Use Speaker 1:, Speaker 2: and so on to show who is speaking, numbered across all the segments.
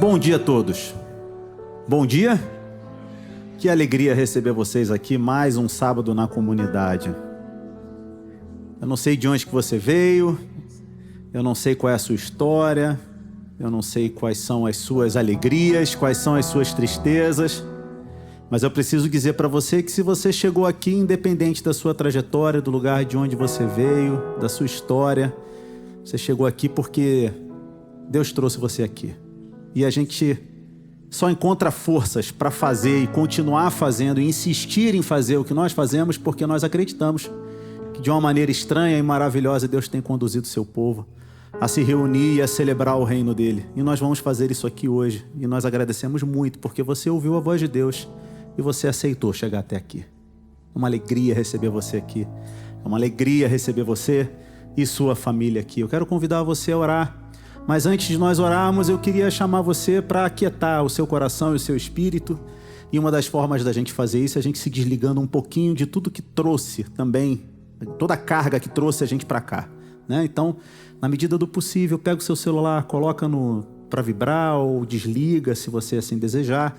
Speaker 1: Bom dia a todos. Bom dia. Que alegria receber vocês aqui mais um sábado na comunidade. Eu não sei de onde que você veio, eu não sei qual é a sua história, eu não sei quais são as suas alegrias, quais são as suas tristezas, mas eu preciso dizer para você que se você chegou aqui, independente da sua trajetória, do lugar de onde você veio, da sua história, você chegou aqui porque Deus trouxe você aqui. E a gente só encontra forças para fazer e continuar fazendo e insistir em fazer o que nós fazemos porque nós acreditamos que de uma maneira estranha e maravilhosa Deus tem conduzido o seu povo a se reunir e a celebrar o reino dele. E nós vamos fazer isso aqui hoje. E nós agradecemos muito porque você ouviu a voz de Deus e você aceitou chegar até aqui. É uma alegria receber você aqui. É uma alegria receber você e sua família aqui. Eu quero convidar você a orar. Mas antes de nós orarmos, eu queria chamar você para aquietar o seu coração e o seu espírito. E uma das formas da gente fazer isso é a gente se desligando um pouquinho de tudo que trouxe também, toda a carga que trouxe a gente para cá, né? Então, na medida do possível, pega o seu celular, coloca para vibrar ou desliga, se você assim desejar,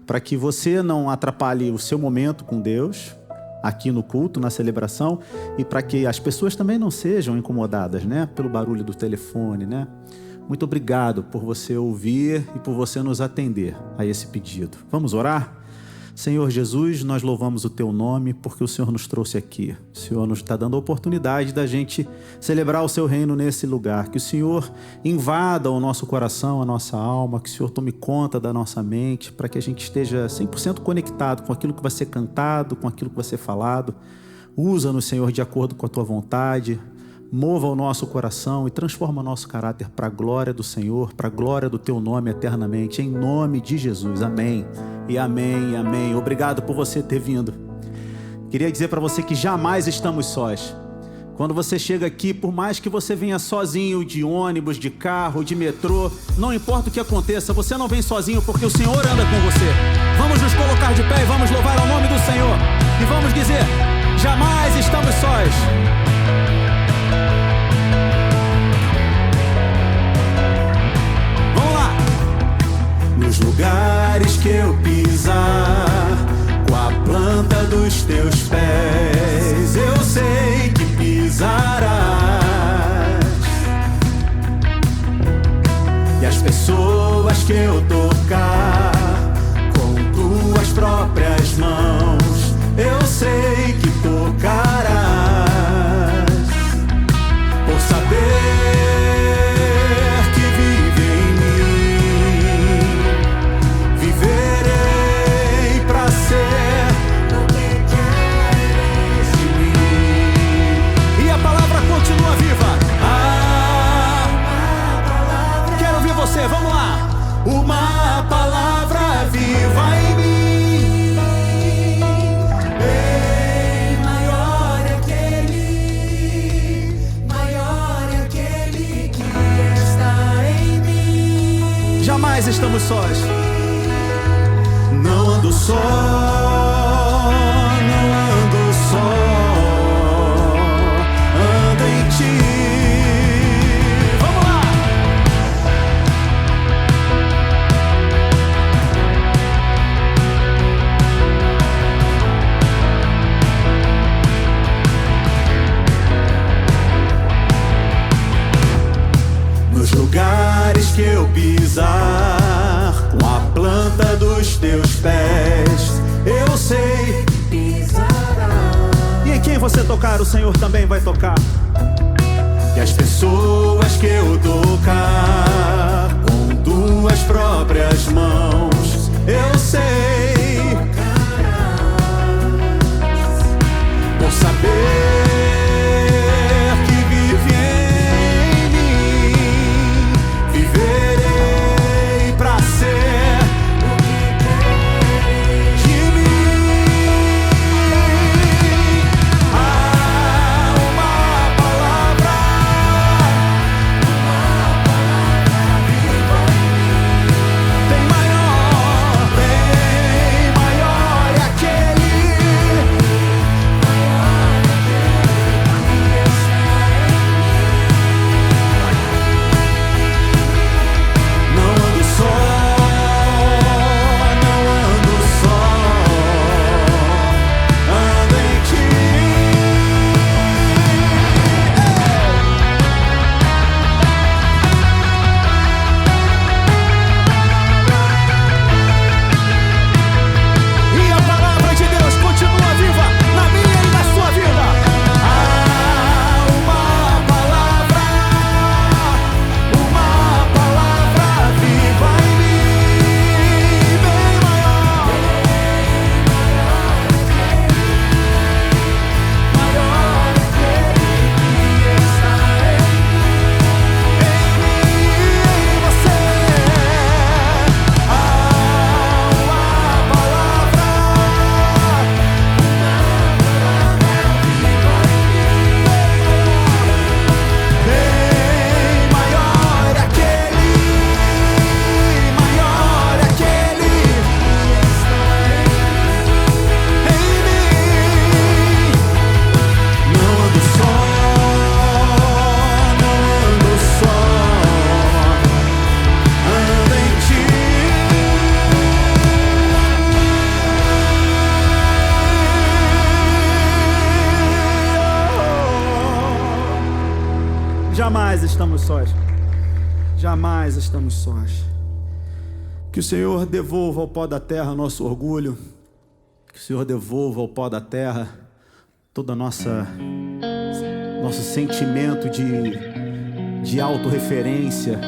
Speaker 1: para que você não atrapalhe o seu momento com Deus, aqui no culto, na celebração, e para que as pessoas também não sejam incomodadas, né? Pelo barulho do telefone, né? Muito obrigado por você ouvir e por você nos atender a esse pedido. Vamos orar? Senhor Jesus, nós louvamos o Teu nome porque o Senhor nos trouxe aqui. O Senhor nos está dando a oportunidade da gente celebrar o Seu reino nesse lugar. Que o Senhor invada o nosso coração, a nossa alma, que o Senhor tome conta da nossa mente, para que a gente esteja 100% conectado com aquilo que vai ser cantado, com aquilo que vai ser falado. Usa-nos, Senhor, de acordo com a Tua vontade. Mova o nosso coração e transforma o nosso caráter para a glória do Senhor, para a glória do Teu nome eternamente, em nome de Jesus. Amém. E amém, e amém. Obrigado por você ter vindo. Queria dizer para você que jamais estamos sós. Quando você chega aqui, por mais que você venha sozinho, de ônibus, de carro, de metrô, não importa o que aconteça, você não vem sozinho porque o Senhor anda com você. Vamos nos colocar de pé e vamos louvar ao nome do Senhor. E vamos dizer, jamais estamos sós. Nos lugares que eu pisar, com a planta dos teus pés, eu sei que pisarás. E as pessoas que eu tocar, com tuas próprias mãos, eu sei que tocarás. Por saber vamos lá, uma palavra viva em mim, bem maior é aquele que está em mim. Jamais estamos sós, não ando só, não ando só, ando em ti. Lugares que eu pisar, com a planta dos teus pés, eu sei que pisarás. E em quem você tocar, o Senhor também vai tocar. E as pessoas que eu tocar, com tuas próprias mãos, eu sei, por saber estamos sós. Jamais estamos sós. Que o Senhor devolva ao pó da terra nosso orgulho. Que o Senhor devolva ao pó da terra todo nosso sentimento de autorreferência,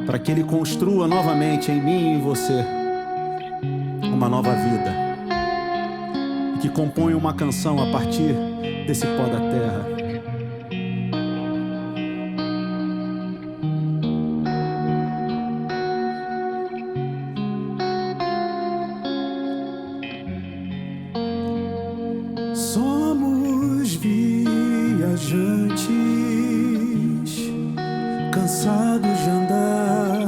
Speaker 1: para que Ele construa novamente em mim e em você uma nova vida, e que componha uma canção a partir desse pó da terra. Somos viajantes, cansados de andar,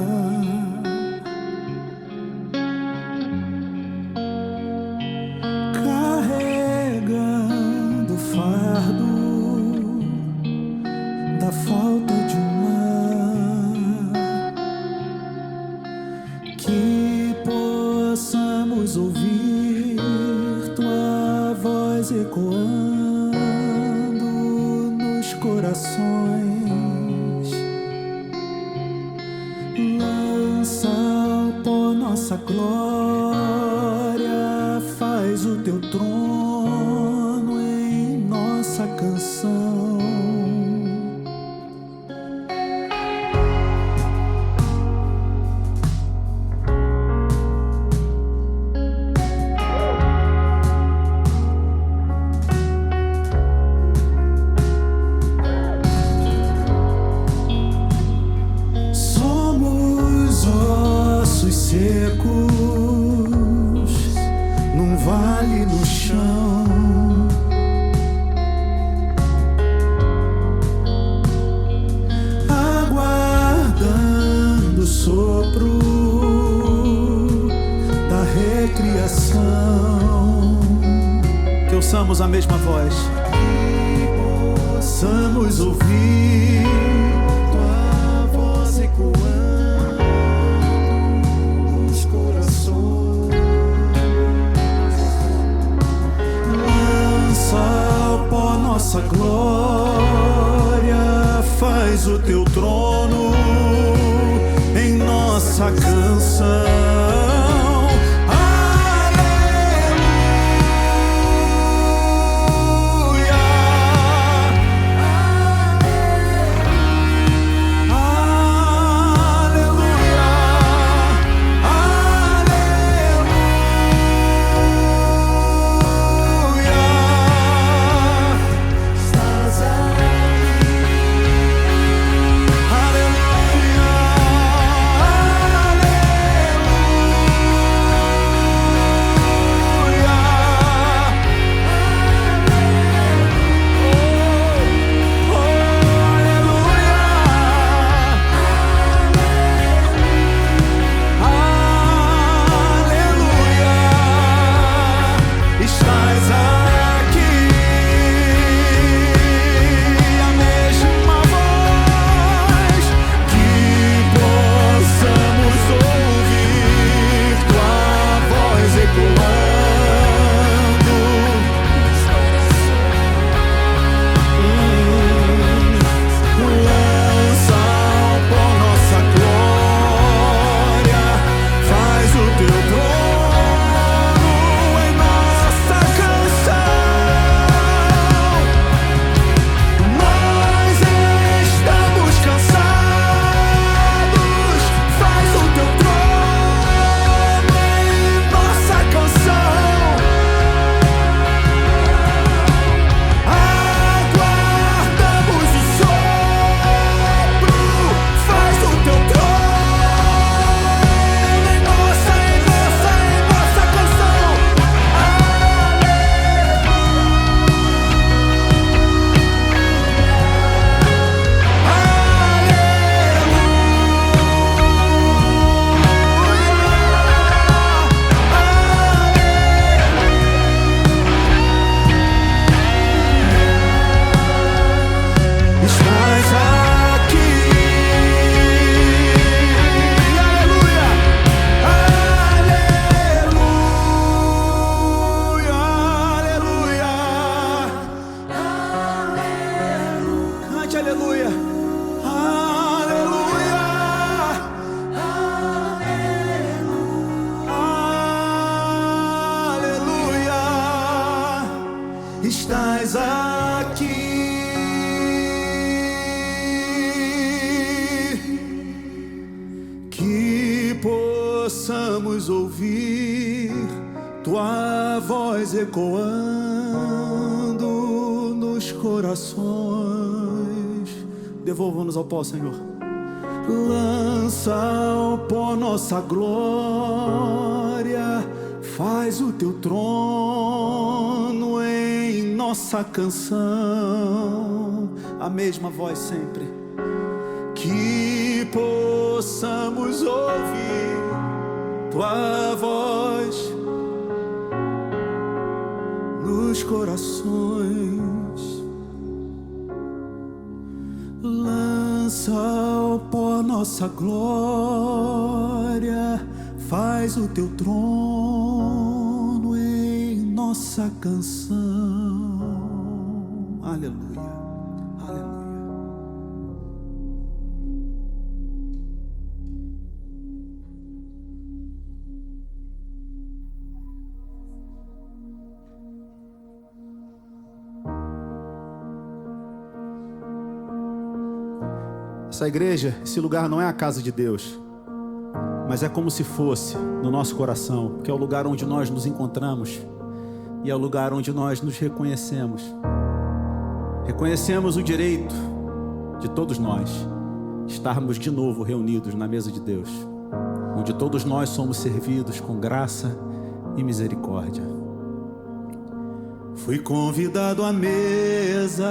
Speaker 1: carregando o fardo da falta de um lar, que possamos ouvir tua voz ecoando nos corações. Lança ao pó nossa glória, faz o teu trono em nossa canção. Secos, num vale no chão, aguardando o sopro da recriação. Que ouçamos a mesma voz, que possamos ouvir tua voz ecoando. Nossa glória, faz o teu trono em nossa canção. possamos ouvir tua voz ecoando nos corações. Devolva-nos ao pó, Senhor. Lança ao pó nossa glória, faz o teu trono em nossa canção. A mesma voz sempre. Que possamos ouvir tua voz nos corações. Lança ao pó nossa glória, faz o teu trono em nossa canção. Aleluia, aleluia. Essa igreja, esse lugar não é a casa de Deus, mas é como se fosse no nosso coração, porque é o lugar onde nós nos encontramos e é o lugar onde nós nos reconhecemos. Reconhecemos o direito de todos nós estarmos de novo reunidos na mesa de Deus, onde todos nós somos servidos com graça e misericórdia. Fui convidado à mesa,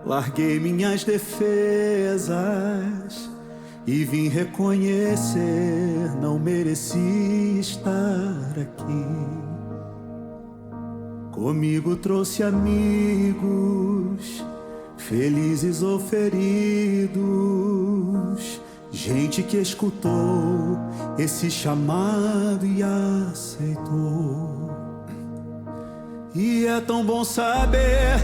Speaker 1: larguei minhas defesas e vim reconhecer, não mereci estar aqui. Comigo trouxe amigos, felizes ou feridos, gente que escutou esse chamado e aceitou. E é tão bom saber,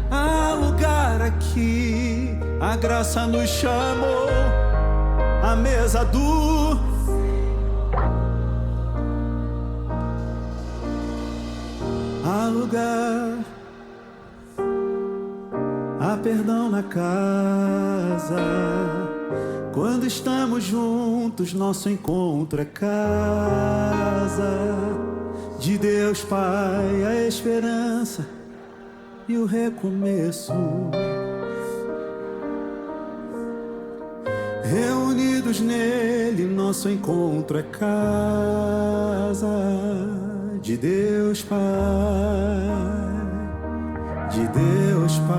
Speaker 1: há lugar aqui, a graça nos chamou, a mesa do há lugar, há perdão na casa. Quando estamos juntos, nosso encontro é casa de Deus Pai, a esperança e o recomeço. Reunidos nele, nosso encontro é casa de Deus Pai, de Deus Pai,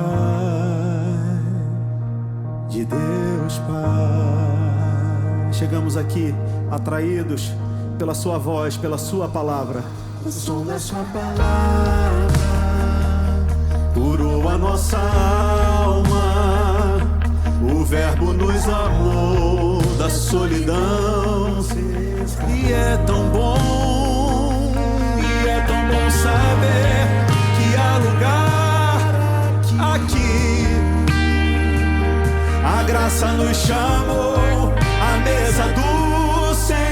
Speaker 1: de Deus Pai. Chegamos aqui atraídos pela sua voz, pela sua palavra. O som da sua palavra curou a nossa alma, o verbo nos amou da solidão. E é tão bom saber que há lugar aqui, a graça nos chamou, a mesa do Senhor.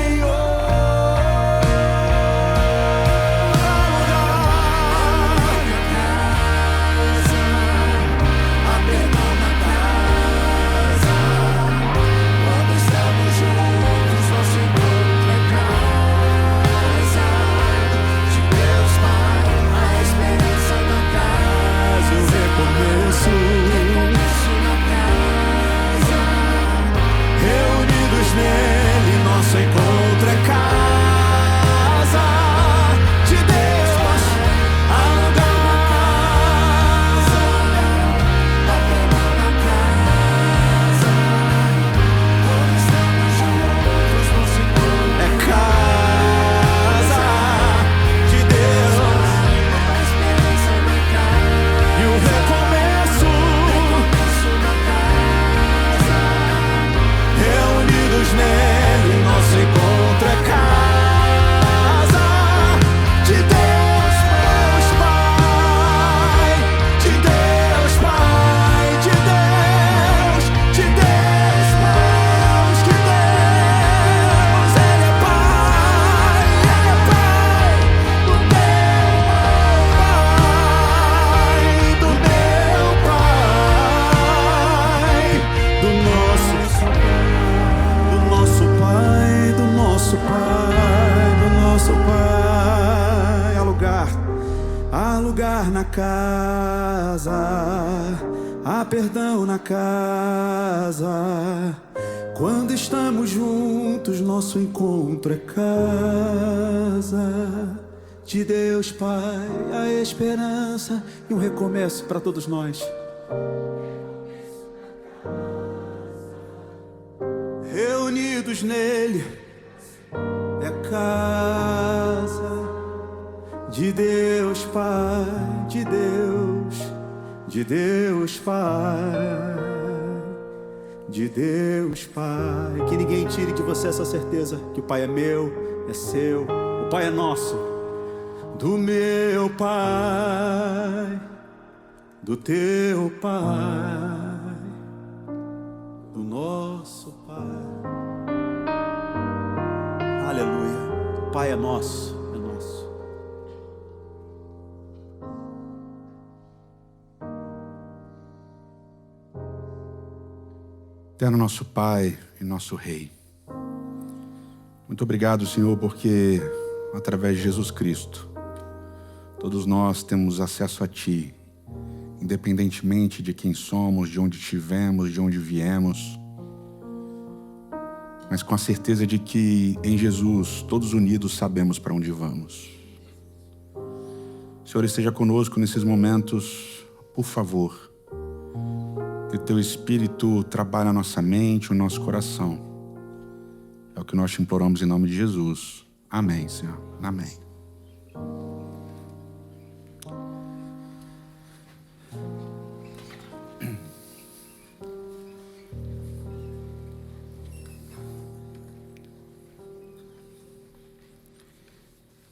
Speaker 1: casa, há perdão na casa. Quando estamos juntos, nosso encontro é casa de Deus Pai, a esperança e um recomeço para todos nós. Reunidos nele, é casa de Deus Pai, de Deus Pai, de Deus Pai. Que ninguém tire de você essa certeza que o Pai é meu, é seu, o Pai é nosso, do meu Pai, do teu Pai, do nosso Pai. Aleluia. O Pai é nosso, é nosso.
Speaker 2: Eterno nosso Pai e nosso Rei, muito obrigado, Senhor, porque através de Jesus Cristo, todos nós temos acesso a Ti, independentemente de quem somos, de onde estivemos, de onde viemos, mas com a certeza de que em Jesus, todos unidos, sabemos para onde vamos. Senhor, esteja conosco nesses momentos, por favor. Que o Teu Espírito trabalhe a nossa mente, o nosso coração. É o que nós te imploramos em nome de Jesus. Amém, Senhor. Amém.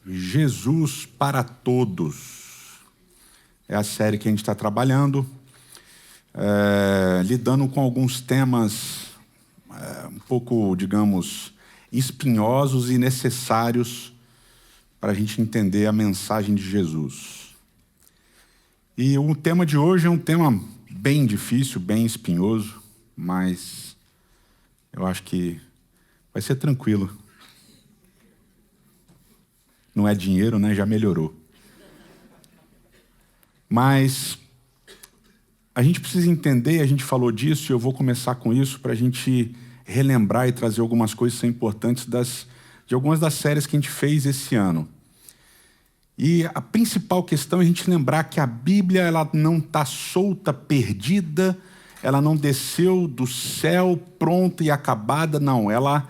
Speaker 2: Jesus para Todos. É a série que a gente está trabalhando. Lidando com alguns temas um pouco, digamos, espinhosos e necessários para a gente entender a mensagem de Jesus. E o tema de hoje é um tema bem difícil, bem espinhoso, mas eu acho que vai ser tranquilo. Não é dinheiro, né? Já melhorou. Mas a gente precisa entender, a gente falou disso, e eu vou começar com isso para a gente relembrar e trazer algumas coisas que são importantes de algumas das séries que a gente fez esse ano. E a principal questão é a gente lembrar que a Bíblia ela não está solta, perdida, ela não desceu do céu pronta e acabada, não. Ela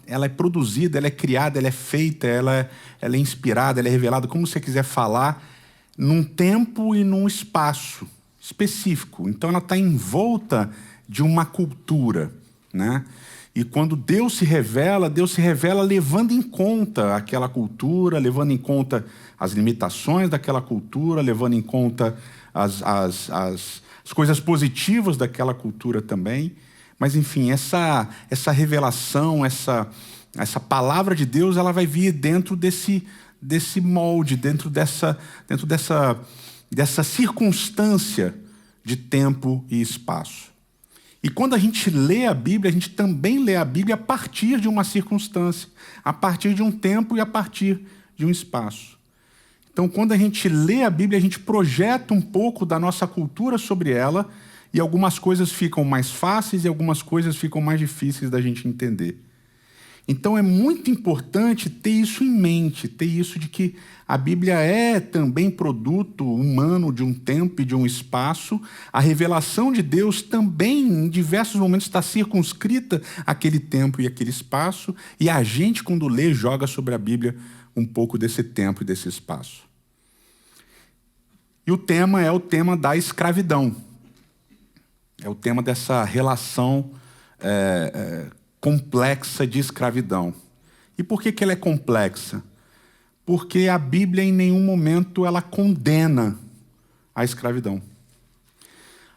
Speaker 2: é produzida, ela é criada, ela é feita, ela é inspirada, ela é revelada, como você quiser falar, num tempo e num espaço específico. Então ela está envolta de uma cultura, né? E quando Deus se revela levando em conta aquela cultura, levando em conta as limitações daquela cultura, levando em conta as coisas positivas daquela cultura também. Mas enfim, essa revelação, essa palavra de Deus, ela vai vir dentro desse molde, dentro dessa circunstância de tempo e espaço. E quando a gente lê a Bíblia, a gente também lê a Bíblia a partir de uma circunstância, a partir de um tempo e a partir de um espaço. Então, quando a gente lê a Bíblia, a gente projeta um pouco da nossa cultura sobre ela, e algumas coisas ficam mais fáceis e algumas coisas ficam mais difíceis da gente entender. Então é muito importante ter isso em mente, ter isso de que a Bíblia é também produto humano de um tempo e de um espaço. A revelação de Deus também, em diversos momentos, está circunscrita àquele tempo e àquele espaço. E a gente, quando lê, joga sobre a Bíblia um pouco desse tempo e desse espaço. E o tema é o tema da escravidão. É o tema dessa relação complexa de escravidão. E por que ela é complexa? Porque a Bíblia em nenhum momento ela condena a escravidão.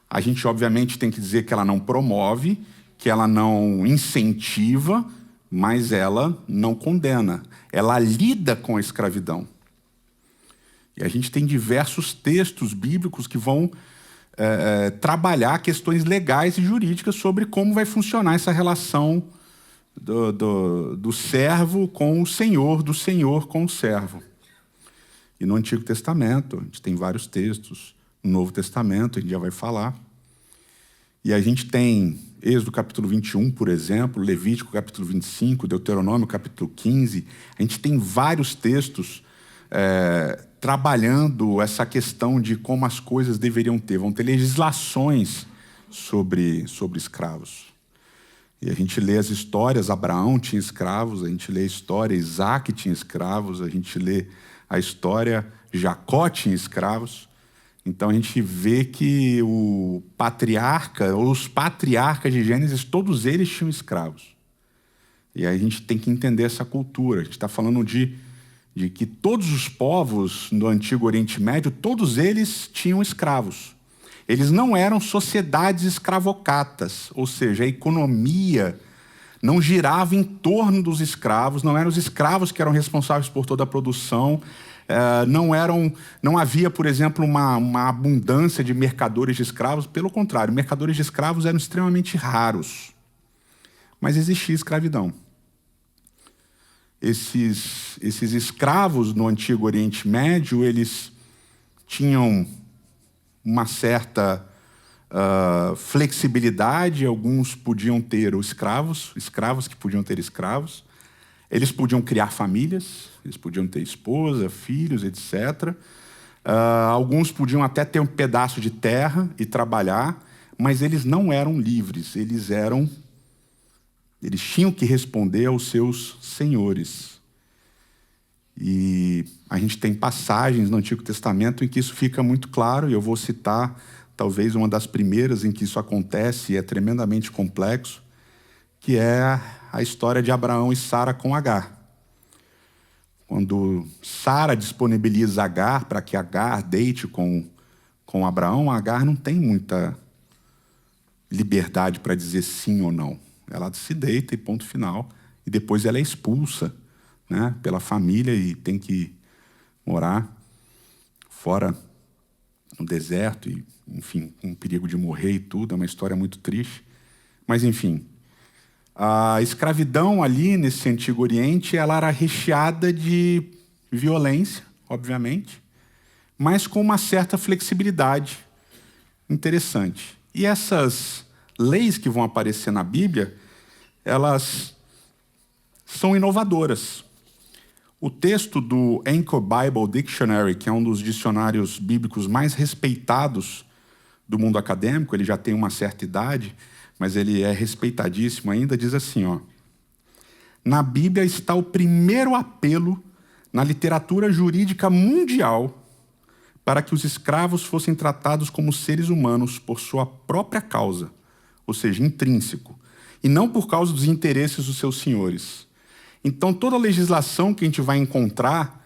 Speaker 2: A gente obviamente tem que dizer que ela não promove, que ela não incentiva, mas ela não condena. Ela lida com a escravidão. E a gente tem diversos textos bíblicos que vão trabalhar questões legais e jurídicas sobre como vai funcionar essa relação do servo com o senhor, do senhor com o servo. E no Antigo Testamento, a gente tem vários textos. No Novo Testamento, a gente já vai falar. E a gente tem Êxodo capítulo 21, por exemplo, Levítico capítulo 25, Deuteronômio capítulo 15. A gente tem vários textos trabalhando essa questão de como as coisas deveriam ter. Vão ter legislações sobre escravos. E a gente lê as histórias, Abraão tinha escravos, a gente lê a história, Isaac tinha escravos, a gente lê a história, Jacó tinha escravos. Então a gente vê que o patriarca, ou os patriarcas de Gênesis, todos eles tinham escravos. E aí a gente tem que entender essa cultura. A gente está falando de que todos os povos do Antigo Oriente Médio, todos eles tinham escravos. Eles não eram sociedades escravocatas, ou seja, a economia não girava em torno dos escravos, não eram os escravos que eram responsáveis por toda a produção, não havia, por exemplo, uma abundância de mercadores de escravos. Pelo contrário, mercadores de escravos eram extremamente raros. Mas existia escravidão. Esses escravos no Antigo Oriente Médio, eles tinham uma certa flexibilidade. Alguns podiam ter escravos que podiam ter escravos. Eles podiam criar famílias, eles podiam ter esposa, filhos, etc. Alguns podiam até ter um pedaço de terra e trabalhar, mas eles não eram livres, eles tinham que responder aos seus senhores. E a gente tem passagens no Antigo Testamento em que isso fica muito claro, e eu vou citar talvez uma das primeiras em que isso acontece e é tremendamente complexo, que é a história de Abraão e Sara com Agar. Quando Sara disponibiliza Agar para que Agar deite com Abraão, Agar não tem muita liberdade para dizer sim ou não. Ela se deita e ponto final. E depois ela é expulsa, né, pela família e tem que morar fora no deserto, e, enfim, com perigo de morrer e tudo. É uma história muito triste. Mas, enfim, a escravidão ali nesse Antigo Oriente, ela era recheada de violência, obviamente, mas com uma certa flexibilidade interessante. E essas leis que vão aparecer na Bíblia, elas são inovadoras. O texto do Anchor Bible Dictionary, que é um dos dicionários bíblicos mais respeitados do mundo acadêmico, ele já tem uma certa idade, mas ele é respeitadíssimo ainda, diz assim, ó: na Bíblia está o primeiro apelo na literatura jurídica mundial para que os escravos fossem tratados como seres humanos por sua própria causa, ou seja, intrínseco, e não por causa dos interesses dos seus senhores. Então, toda a legislação que a gente vai encontrar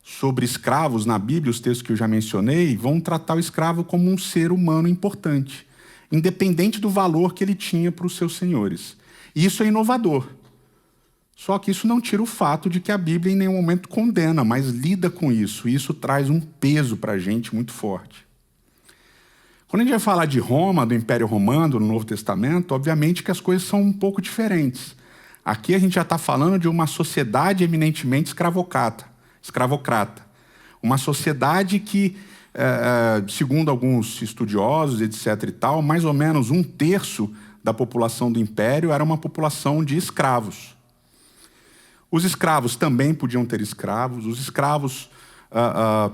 Speaker 2: sobre escravos na Bíblia, os textos que eu já mencionei, vão tratar o escravo como um ser humano importante, independente do valor que ele tinha para os seus senhores. E isso é inovador. Só que isso não tira o fato de que a Bíblia em nenhum momento condena, mas lida com isso. E isso traz um peso para a gente muito forte. Quando a gente vai falar de Roma, do Império Romano, no Novo Testamento, obviamente que as coisas são um pouco diferentes. Aqui a gente já está falando de uma sociedade eminentemente escravocrata. Uma sociedade que, segundo alguns estudiosos, etc. e tal, mais ou menos 1/3 da população do Império era uma população de escravos. Os escravos também podiam ter escravos, os escravos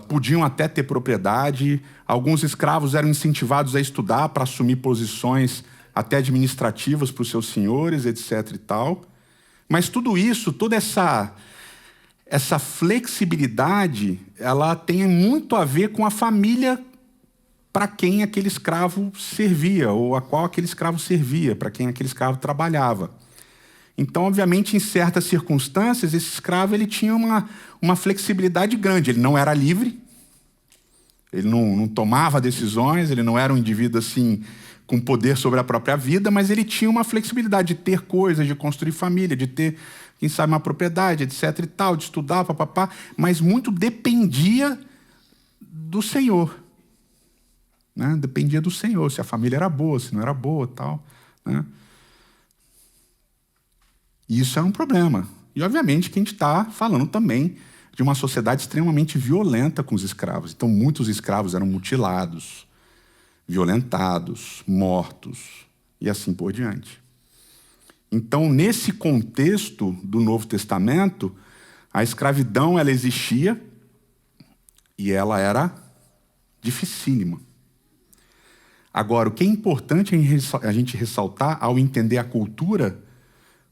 Speaker 2: podiam até ter propriedade, alguns escravos eram incentivados a estudar para assumir posições até administrativas para os seus senhores, etc. e tal. Mas tudo isso, toda essa flexibilidade, ela tem muito a ver com a família para quem aquele escravo servia, ou a qual aquele escravo servia, para quem aquele escravo trabalhava. Então, obviamente, em certas circunstâncias, esse escravo ele tinha uma flexibilidade grande. Ele não era livre, ele não tomava decisões, ele não era um indivíduo assim com poder sobre a própria vida, mas ele tinha uma flexibilidade de ter coisas, de construir família, de ter, quem sabe, uma propriedade, etc. e tal, de estudar, papapá, mas muito dependia do Senhor. Né? Dependia do Senhor, se a família era boa, se não era boa, tal. Né? E isso é um problema. E, obviamente, que a gente está falando também de uma sociedade extremamente violenta com os escravos. Então, muitos escravos eram mutilados, violentados, mortos e assim por diante. Então, nesse contexto do Novo Testamento, a escravidão ela existia e ela era dificílima. Agora, o que é importante a gente ressaltar ao entender a cultura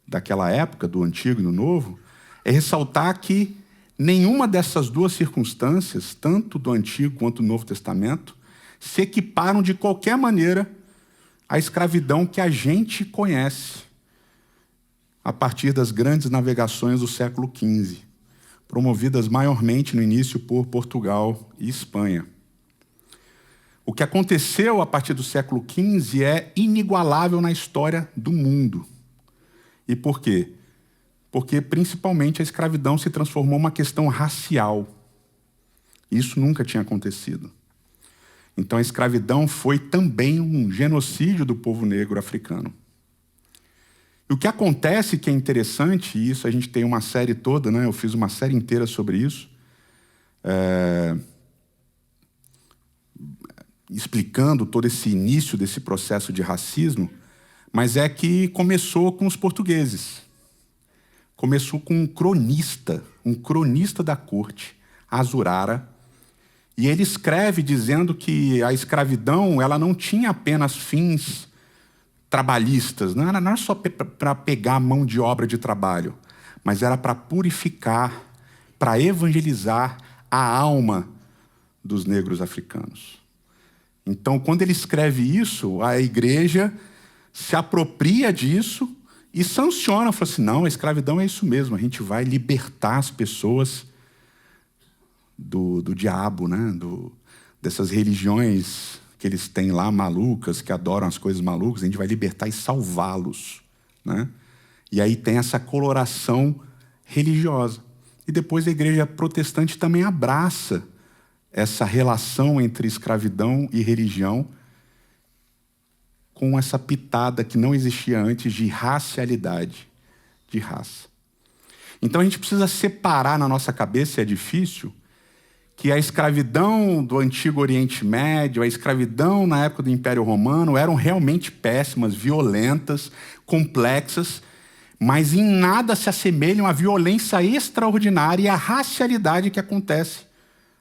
Speaker 2: daquela época, do Antigo e do Novo, é ressaltar que nenhuma dessas duas circunstâncias, tanto do Antigo quanto do Novo Testamento, se equiparam de qualquer maneira à escravidão que a gente conhece a partir das grandes navegações do século XV, promovidas maiormente no início por Portugal e Espanha. O que aconteceu a partir do século XV é inigualável na história do mundo. E por quê? Porque, principalmente, a escravidão se transformou numa questão racial. Isso nunca tinha acontecido. Então, a escravidão foi também um genocídio do povo negro africano. E o que acontece, que é interessante, e isso a gente tem uma série toda, né? Eu fiz uma série inteira sobre isso, explicando todo esse início desse processo de racismo, mas é que começou com os portugueses. Começou com um cronista da corte, Azurara, e ele escreve dizendo que a escravidão ela não tinha apenas fins trabalhistas, não era só para pegar a mão de obra de trabalho, mas era para purificar, para evangelizar a alma dos negros africanos. Então, quando ele escreve isso, a igreja se apropria disso e sanciona, fala assim, não, a escravidão é isso mesmo, a gente vai libertar as pessoas do diabo, né? Dessas religiões que eles têm lá, malucas, que adoram as coisas malucas, a gente vai libertar e salvá-los, né? E aí tem essa coloração religiosa. E depois a igreja protestante também abraça essa relação entre escravidão e religião com essa pitada que não existia antes de racialidade, de raça. Então a gente precisa separar na nossa cabeça, é difícil, que a escravidão do Antigo Oriente Médio, a escravidão na época do Império Romano eram realmente péssimas, violentas, complexas, mas em nada se assemelham à violência extraordinária e à racialidade que acontece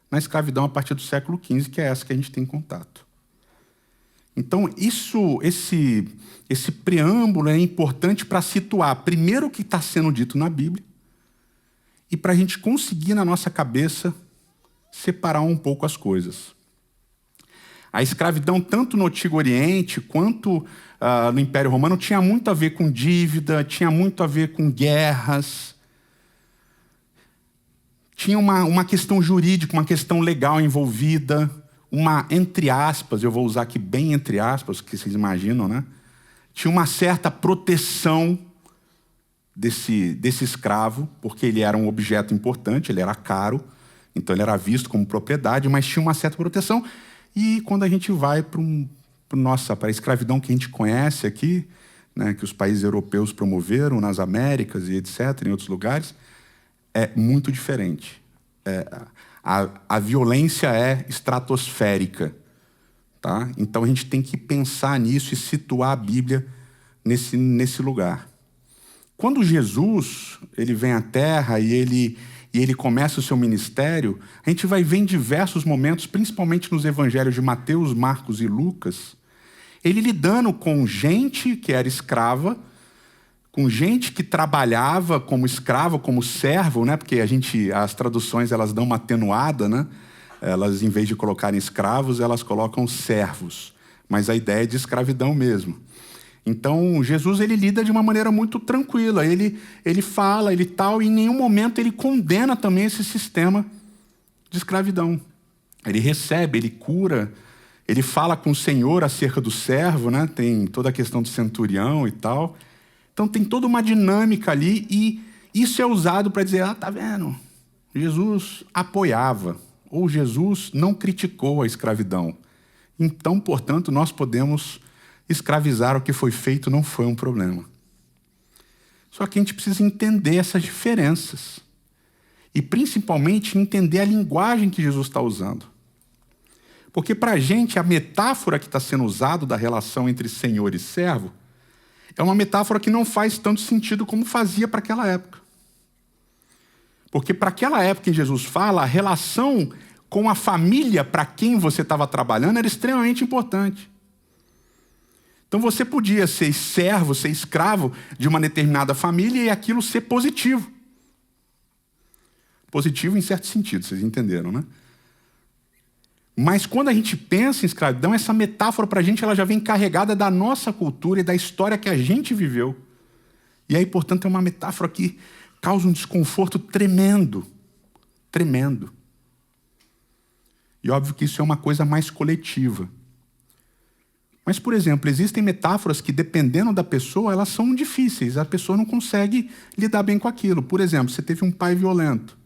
Speaker 2: na escravidão a partir do século XV, que é essa que a gente tem contato. Então, esse preâmbulo é importante para situar, primeiro, o que está sendo dito na Bíblia, e para a gente conseguir, na nossa cabeça, separar um pouco as coisas. A escravidão, tanto no Antigo Oriente quanto no Império Romano, tinha muito a ver com dívida, tinha muito a ver com guerras. Tinha uma questão jurídica, uma questão legal envolvida, entre aspas, eu vou usar aqui bem entre aspas, que vocês imaginam, né? Tinha uma certa proteção desse escravo, porque ele era um objeto importante, ele era caro, então ele era visto como propriedade, mas tinha uma certa proteção. E quando a gente vai para a escravidão que a gente conhece aqui, né, que os países europeus promoveram nas Américas e etc., em outros lugares, é muito diferente. A violência é estratosférica. Tá? Então a gente tem que pensar nisso e situar a Bíblia nesse lugar. Quando Jesus ele vem à Terra e ele começa o seu ministério, a gente vai ver em diversos momentos, principalmente nos evangelhos de Mateus, Marcos e Lucas, ele lidando com gente que era escrava, com gente que trabalhava como escravo, como servo, né? Porque as traduções elas dão uma atenuada, né? Elas, em vez de colocarem escravos, elas colocam servos. Mas a ideia é de escravidão mesmo. Então, Jesus ele lida de uma maneira muito tranquila. Ele fala, e em nenhum momento ele condena também esse sistema de escravidão. Ele recebe, ele cura, ele fala com o Senhor acerca do servo, né? Tem toda a questão do centurião e tal. Então tem toda uma dinâmica ali e isso é usado para dizer, tá vendo? Jesus apoiava, ou Jesus não criticou a escravidão. Então, portanto, nós podemos escravizar o que foi feito, não foi um problema. Só que a gente precisa entender essas diferenças. e principalmente entender a linguagem que Jesus está usando. Porque para a gente, a metáfora que está sendo usada da relação entre senhor e servo é uma metáfora que não faz tanto sentido como fazia para aquela época. Porque para aquela época em Jesus fala, a relação com a família para quem você estava trabalhando era extremamente importante. Então você podia ser servo, ser escravo de uma determinada família e aquilo ser positivo. Positivo em certo sentido, vocês entenderam, né? Mas quando a gente pensa em escravidão, essa metáfora para a gente ela já vem carregada da nossa cultura e da história que a gente viveu. E aí, portanto, é uma metáfora que causa um desconforto tremendo. Tremendo. E óbvio que isso é uma coisa mais coletiva. Mas, por exemplo, existem metáforas que, dependendo da pessoa, elas são difíceis. A pessoa não consegue lidar bem com aquilo. Por exemplo, você teve um pai violento.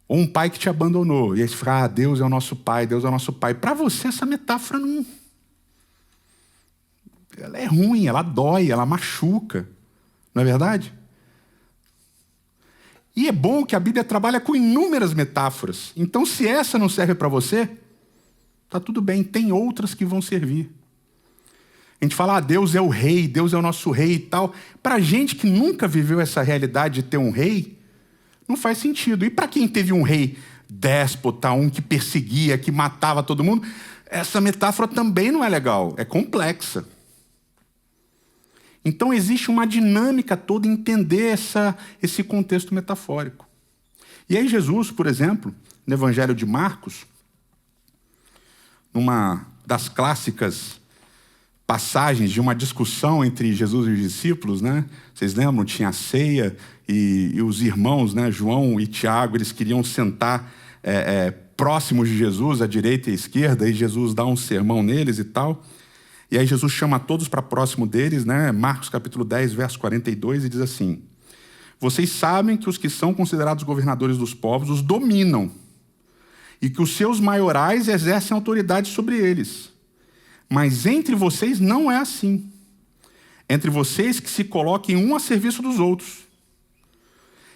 Speaker 2: Ou um pai que te abandonou. E aí você fala, Deus é o nosso pai, Deus é o nosso pai. Para você, essa metáfora não... Ela é ruim, ela dói, ela machuca. Não é verdade? E é bom que a Bíblia trabalha com inúmeras metáforas. Então, se essa não serve para você, tá tudo bem, tem outras que vão servir. A gente fala, Deus é o rei, Deus é o nosso rei e tal. Para gente que nunca viveu essa realidade de ter um rei, não faz sentido. E para quem teve um rei déspota, um que perseguia, que matava todo mundo, essa metáfora também não é legal, é complexa. Então existe uma dinâmica toda em entender esse contexto metafórico. E aí Jesus, por exemplo, no Evangelho de Marcos, numa das clássicas passagens de uma discussão entre Jesus e os discípulos, né? Vocês lembram? Tinha a ceia e os irmãos, né? João e Tiago, eles queriam sentar próximos de Jesus, à direita e à esquerda, e Jesus dá um sermão neles e tal. E aí Jesus chama todos para próximo deles, né? Marcos capítulo 10, verso 42, e diz assim: vocês sabem que os que são considerados governadores dos povos os dominam, e que os seus maiorais exercem autoridade sobre eles. Mas entre vocês não é assim. Entre vocês que se coloquem um a serviço dos outros.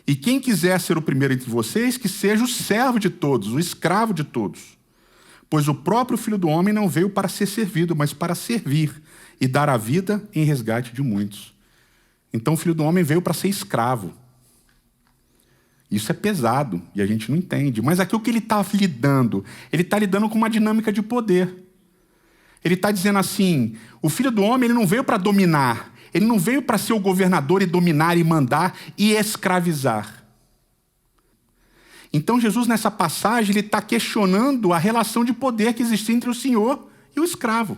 Speaker 2: E quem quiser ser o primeiro entre vocês, que seja o servo de todos, o escravo de todos. Pois o próprio Filho do Homem não veio para ser servido, mas para servir e dar a vida em resgate de muitos. Então o Filho do Homem veio para ser escravo. Isso é pesado e a gente não entende. Mas aqui o que ele está lidando? Ele está lidando com uma dinâmica de poder. Ele está dizendo assim, o Filho do Homem ele não veio para dominar. Ele não veio para ser o governador e dominar e mandar e escravizar. Então Jesus nessa passagem ele está questionando a relação de poder que existe entre o senhor e o escravo.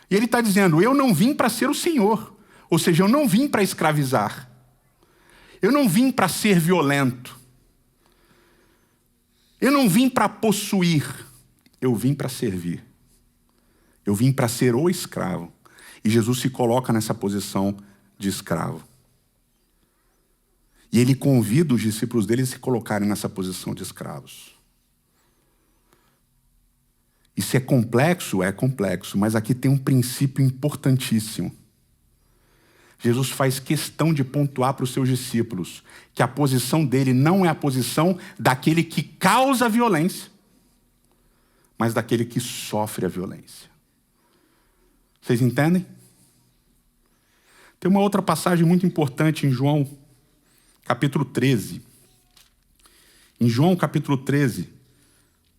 Speaker 2: E ele está dizendo, eu não vim para ser o senhor. Ou seja, eu não vim para escravizar. Eu não vim para ser violento. Eu não vim para possuir. Eu vim para servir. Eu vim para ser o escravo. E Jesus se coloca nessa posição de escravo. E ele convida os discípulos dele a se colocarem nessa posição de escravos. Isso é complexo, mas aqui tem um princípio importantíssimo. Jesus faz questão de pontuar para os seus discípulos que a posição dele não é a posição daquele que causa a violência, mas daquele que sofre a violência. Vocês entendem? Tem uma outra passagem muito importante em João, capítulo 13. Em João, capítulo 13,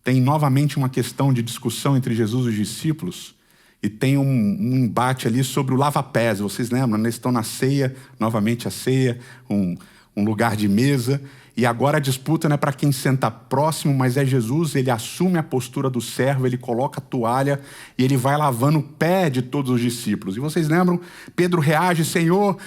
Speaker 2: tem novamente uma questão de discussão entre Jesus e os discípulos, e tem um embate ali sobre o lava-pés. Vocês lembram? Eles estão na ceia, novamente a ceia, um lugar de mesa, e agora a disputa não é para quem senta próximo, mas é Jesus, ele assume a postura do servo, ele coloca a toalha e ele vai lavando o pé de todos os discípulos. E vocês lembram? Pedro reage, Senhor,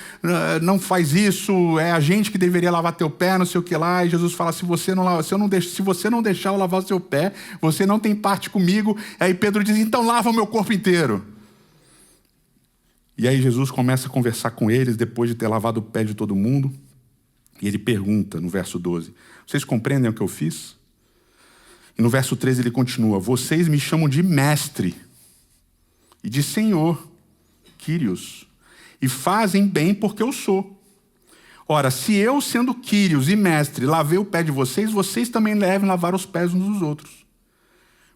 Speaker 2: não faz isso, é a gente que deveria lavar teu pé, não sei o que lá. E Jesus fala, se você não deixar eu lavar o seu pé, você não tem parte comigo. Aí Pedro diz, então lava o meu corpo inteiro. E aí Jesus começa a conversar com eles, depois de ter lavado o pé de todo mundo. E ele pergunta, no verso 12, vocês compreendem o que eu fiz? E no verso 13 ele continua, vocês me chamam de mestre e de senhor, Kyrios, e fazem bem porque eu sou. Ora, se eu, sendo Quírios e mestre, lavei o pé de vocês, vocês também devem lavar os pés uns dos outros.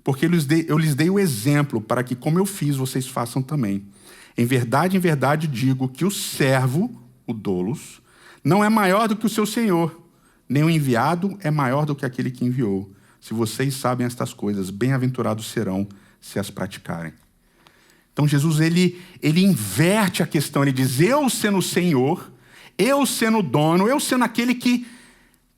Speaker 2: Porque eu lhes dei o exemplo, para que, como eu fiz, vocês façam também. Em verdade digo que o servo, o doulos, não é maior do que o seu senhor, nem o enviado é maior do que aquele que enviou. Se vocês sabem estas coisas, bem-aventurados serão se as praticarem. Então Jesus, ele inverte a questão, ele diz, eu sendo o Senhor, eu sendo o dono, eu sendo aquele que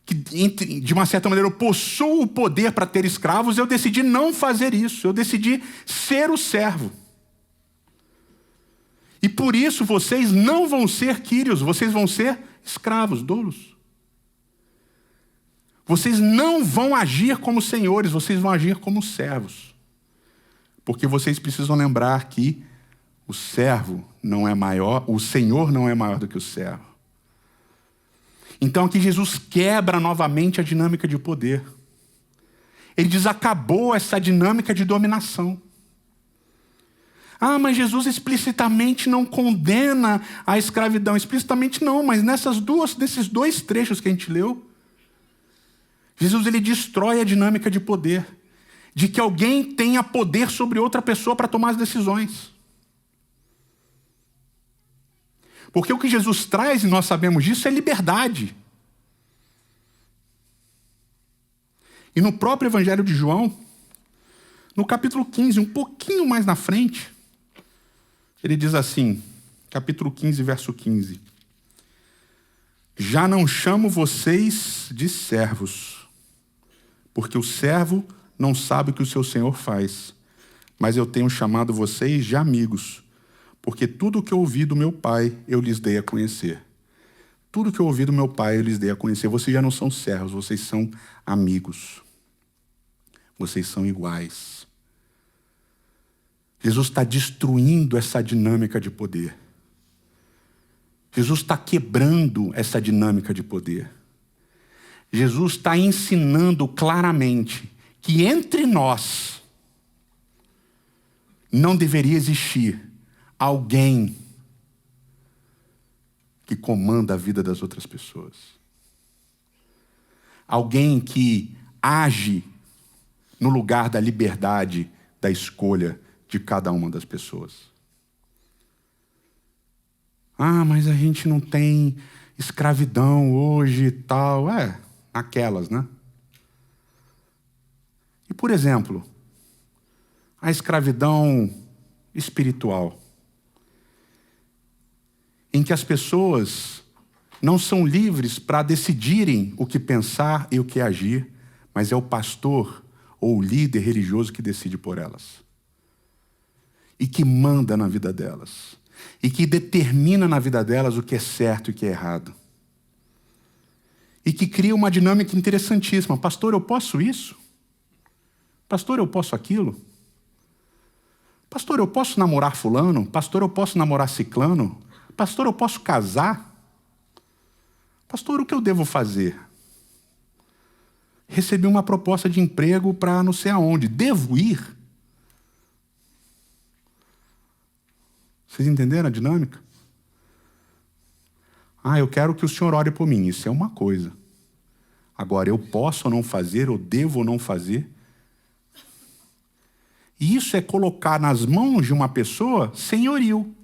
Speaker 2: de uma certa maneira eu possuo o poder para ter escravos, eu decidi não fazer isso, eu decidi ser o servo. E por isso vocês não vão ser quírios, vocês vão ser escravos, doulos. Vocês não vão agir como senhores, vocês vão agir como servos. Porque vocês precisam lembrar que o servo não é maior, o senhor não é maior do que o servo. Então aqui Jesus quebra novamente a dinâmica de poder. Ele diz, acabou essa dinâmica de dominação. Ah, mas Jesus explicitamente não condena a escravidão. Explicitamente não, mas nesses dois trechos que a gente leu, Jesus ele destrói a dinâmica de poder. De que alguém tenha poder sobre outra pessoa para tomar as decisões. Porque o que Jesus traz, e nós sabemos disso, é liberdade. E no próprio Evangelho de João, no capítulo 15, um pouquinho mais na frente, ele diz assim, capítulo 15, verso 15. Já não chamo vocês de servos, porque o servo não sabe o que o seu senhor faz, mas eu tenho chamado vocês de amigos, porque tudo o que eu ouvi do meu Pai, eu lhes dei a conhecer. Tudo o que eu ouvi do meu Pai, eu lhes dei a conhecer. Vocês já não são servos, vocês são amigos. Vocês são iguais. Jesus está destruindo essa dinâmica de poder. Jesus está quebrando essa dinâmica de poder. Jesus está ensinando claramente que entre nós não deveria existir alguém que comanda a vida das outras pessoas. Alguém que age no lugar da liberdade, da escolha de cada uma das pessoas. Ah, mas a gente não tem escravidão hoje e tal. Naquelas, né? E, por exemplo, a escravidão espiritual, em que as pessoas não são livres para decidirem o que pensar e o que agir, mas é o pastor ou o líder religioso que decide por elas. E que manda na vida delas. E que determina na vida delas o que é certo e o que é errado. E que cria uma dinâmica interessantíssima. Pastor, eu posso isso? Pastor, eu posso aquilo? Pastor, eu posso namorar fulano? Pastor, eu posso namorar ciclano? Pastor, eu posso casar? Pastor, o que eu devo fazer? Recebi uma proposta de emprego para não sei aonde. Devo ir? Vocês entenderam a dinâmica? Eu quero que o senhor ore por mim. Isso é uma coisa. Agora, eu posso ou não fazer, ou devo ou não fazer? E isso é colocar nas mãos de uma pessoa senhorio.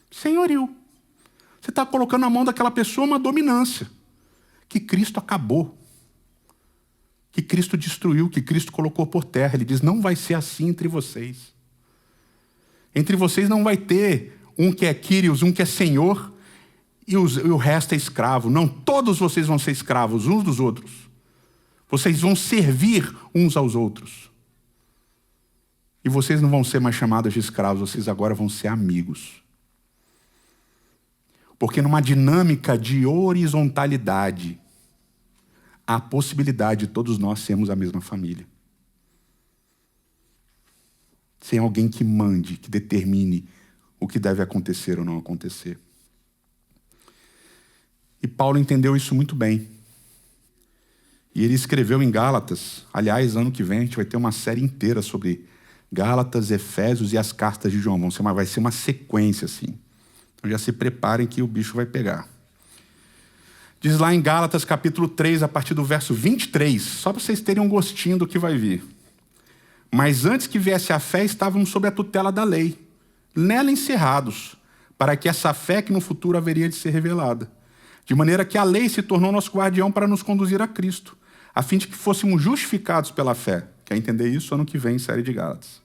Speaker 2: Senhorio. Você está colocando na mão daquela pessoa uma dominância que Cristo acabou. Que Cristo destruiu, que Cristo colocou por terra. Ele diz, não vai ser assim entre vocês. Entre vocês não vai ter um que é Quírios, um que é senhor, e o resto é escravo. Não, todos vocês vão ser escravos uns dos outros. Vocês vão servir uns aos outros. E vocês não vão ser mais chamados de escravos, vocês agora vão ser amigos. Porque numa dinâmica de horizontalidade, há a possibilidade de todos nós sermos a mesma família. Sem alguém que mande, que determine o que deve acontecer ou não acontecer. E Paulo entendeu isso muito bem. E ele escreveu em Gálatas, aliás, ano que vem a gente vai ter uma série inteira sobre Gálatas, Efésios e as cartas de João. Vai ser uma sequência assim. Então já se preparem que o bicho vai pegar. Diz lá em Gálatas capítulo 3, a partir do verso 23, só para vocês terem um gostinho do que vai vir. Mas antes que viesse a fé, estávamos sob a tutela da lei, nela encerrados, para que essa fé que no futuro haveria de ser revelada. De maneira que a lei se tornou nosso guardião para nos conduzir a Cristo, a fim de que fôssemos justificados pela fé. Quer entender isso? Ano que vem, série de Gálatas.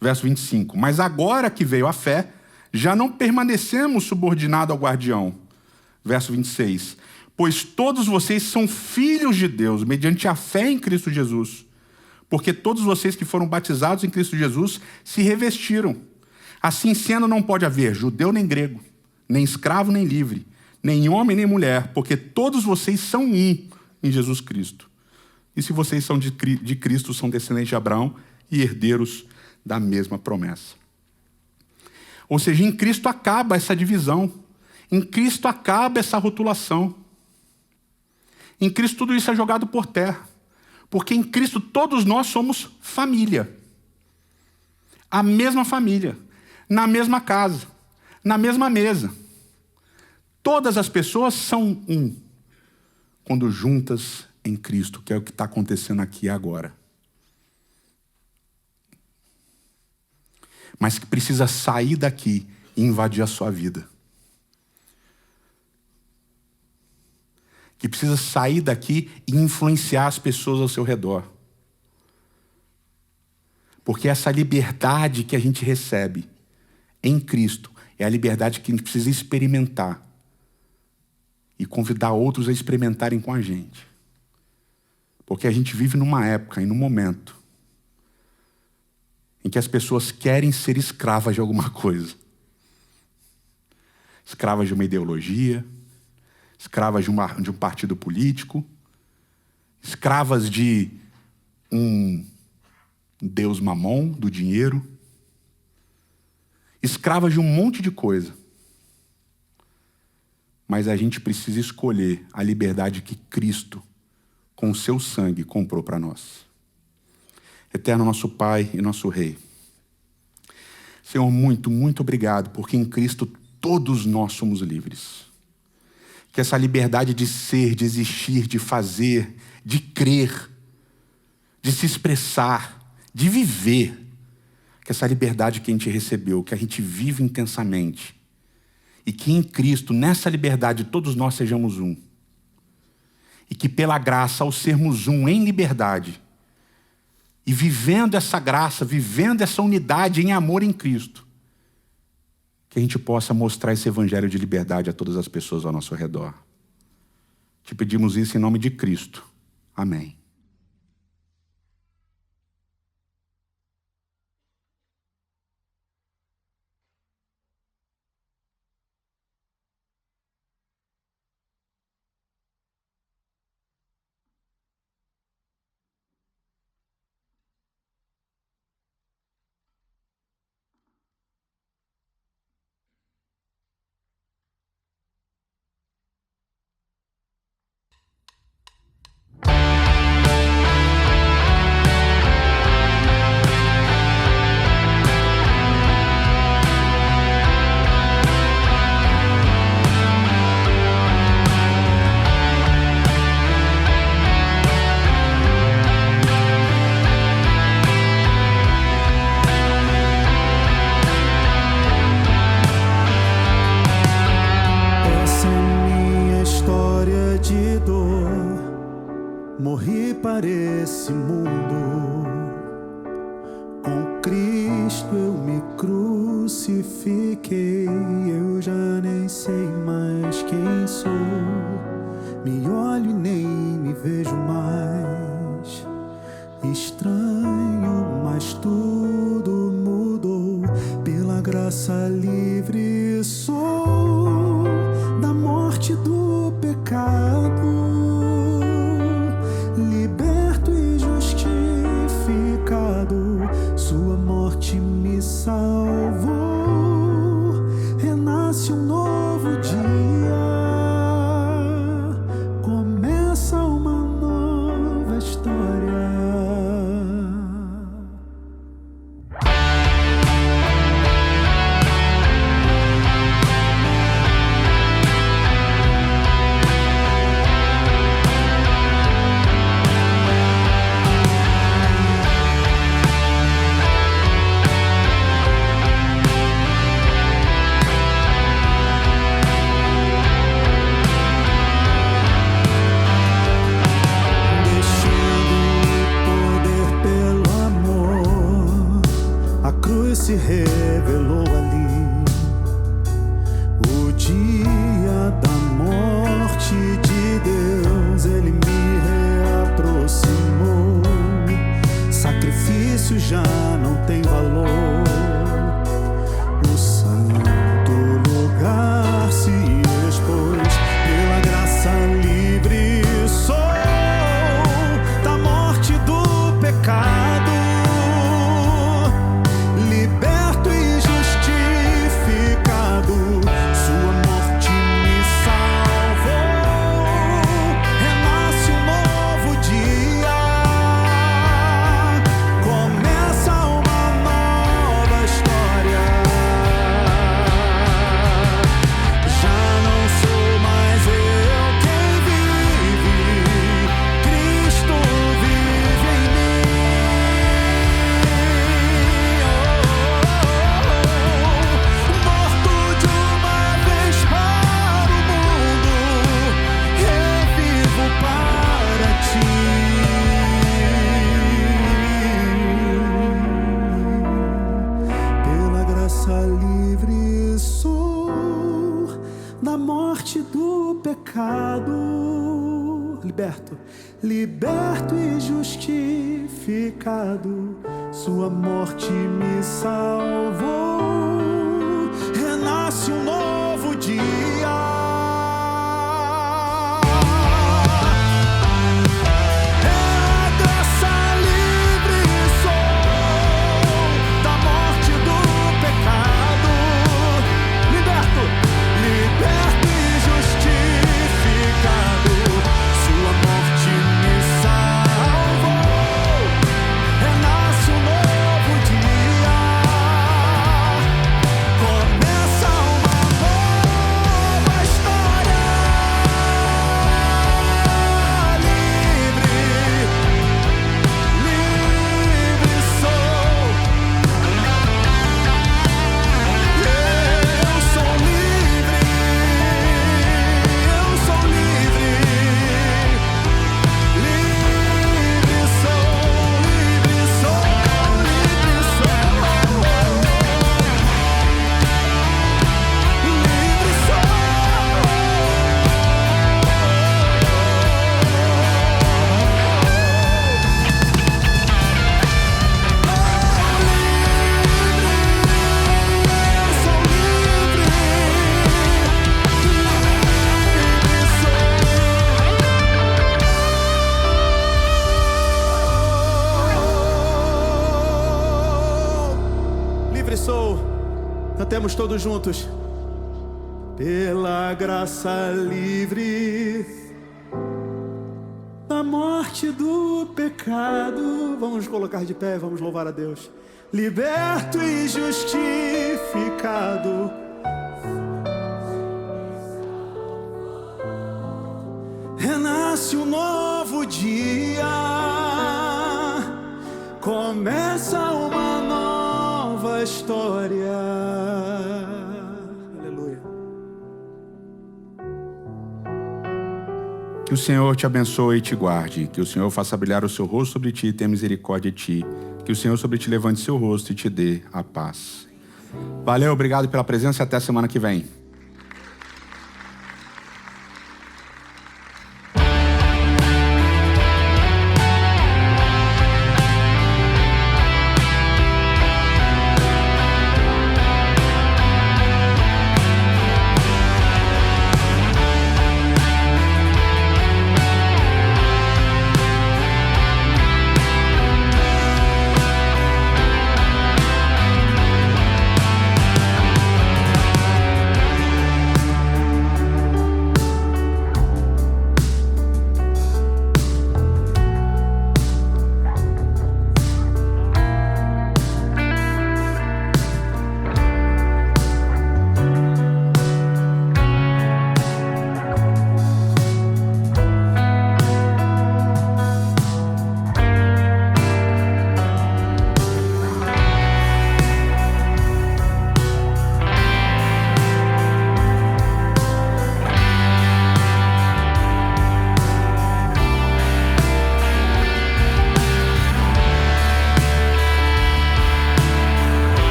Speaker 2: Verso 25. Mas agora que veio a fé, já não permanecemos subordinados ao guardião. Verso 26. Pois todos vocês são filhos de Deus, mediante a fé em Cristo Jesus. Porque todos vocês que foram batizados em Cristo Jesus se revestiram. Assim sendo, não pode haver judeu nem grego, nem escravo nem livre, nem homem nem mulher, porque todos vocês são um em Jesus Cristo. E se vocês são de Cristo, são descendentes de Abraão e herdeiros da mesma promessa. Ou seja, em Cristo acaba essa divisão. Em Cristo acaba essa rotulação. Em Cristo tudo isso é jogado por terra. Porque em Cristo todos nós somos família. A mesma família. Na mesma casa. Na mesma mesa. Todas as pessoas são um. Quando juntas em Cristo, que é o que está acontecendo aqui agora. Mas que precisa sair daqui e invadir a sua vida. Que precisa sair daqui e influenciar as pessoas ao seu redor. Porque essa liberdade que a gente recebe em Cristo é a liberdade que a gente precisa experimentar e convidar outros a experimentarem com a gente. Porque a gente vive numa época e num momento em que as pessoas querem ser escravas de alguma coisa. Escravas de uma ideologia, escravas de um partido político, escravas de um Deus mamon, do dinheiro, escravas de um monte de coisa. Mas a gente precisa escolher a liberdade que Cristo, com o seu sangue, comprou para nós. Eterno nosso Pai e nosso Rei. Senhor, muito, muito obrigado, porque em Cristo todos nós somos livres. Que essa liberdade de ser, de existir, de fazer, de crer, de se expressar, de viver, que essa liberdade que a gente recebeu, que a gente vive intensamente, e que em Cristo, nessa liberdade, todos nós sejamos um. E que pela graça, ao sermos um em liberdade, e vivendo essa graça, vivendo essa unidade em amor em Cristo, que a gente possa mostrar esse evangelho de liberdade a todas as pessoas ao nosso redor. Te pedimos isso em nome de Cristo. Amém.
Speaker 1: Morri para esse mundo, com Cristo eu me crucifiquei. Eu já nem sei mais quem sou, me olho e nem me vejo mais. Estranho, mas tudo mudou. Pela graça livre sou da morte do pecado, liberto e justificado. Sua morte me salvou. Renasce um novo dia, começa uma nova história. pecado. Liberto e justificado, sua morte me salvou. Renasce um novo dia. Sou, cantemos todos juntos. Pela graça livre da morte do pecado. Vamos colocar de pé, vamos louvar a Deus. Liberto e justificado, renasce um novo dia. Começa uma nova história. Aleluia.
Speaker 2: Que o Senhor te abençoe e te guarde. Que o Senhor faça brilhar o seu rosto sobre ti e tenha misericórdia de ti. Que o Senhor sobre ti levante seu rosto e te dê a paz. Valeu, obrigado pela presença e até semana que vem.